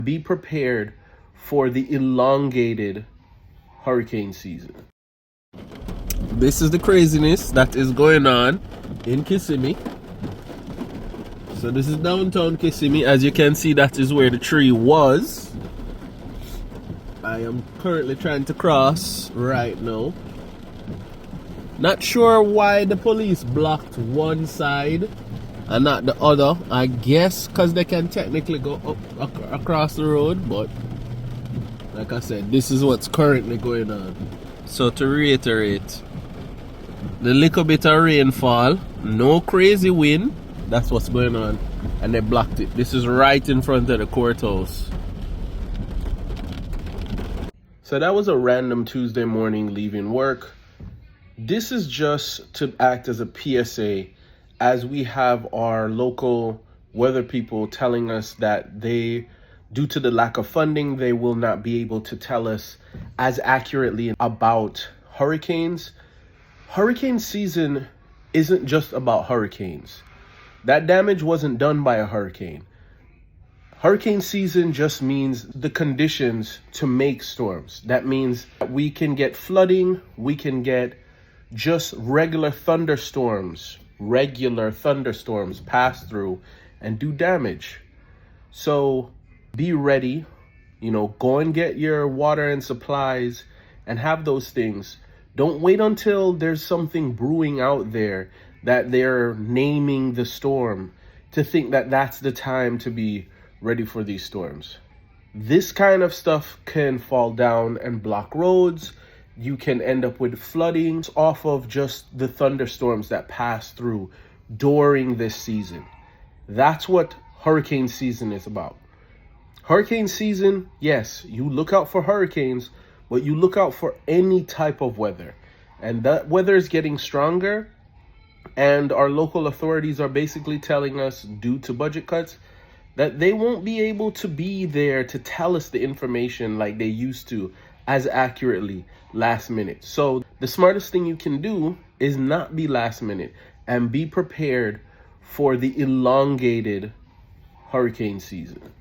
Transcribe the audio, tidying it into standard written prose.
Be prepared for the elongated hurricane season. This is the craziness that is going on in Kissimmee. So this is downtown Kissimmee. As you can see, that is where the tree was. I am currently trying to cross right now. Not sure why the police blocked one side and not the other. I guess because they can technically go up across the road, but like I said, this is what's currently going on. So to reiterate, the little bit of rainfall, no crazy wind, that's what's going on, and they blocked it. This is right in front of the courthouse. So that was a random Tuesday morning leaving work. This is just to act as a PSA, as we have our local weather people telling us that they, due to the lack of funding, they will not be able to tell us as accurately about hurricanes. Hurricane season isn't just about hurricanes. That damage wasn't done by a hurricane. Hurricane season just means the conditions to make storms. That means that we can get flooding, we can get just regular thunderstorms pass through and do damage. So be ready, go and get your water and supplies and have those things. Don't wait until there's something brewing out there that they're naming the storm to think that that's the time to be ready for these storms. This kind of stuff can fall down and block roads. You can end up with flooding off of just the thunderstorms that pass through during this season. That's what hurricane season is about. Hurricane season, yes, you look out for hurricanes, but you look out for any type of weather. And that weather is getting stronger, and our local authorities are basically telling us, due to budget cuts, that they won't be able to be there to tell us the information like they used to as accurately last minute. So the smartest thing you can do is not be last minute and be prepared for the elongated hurricane season.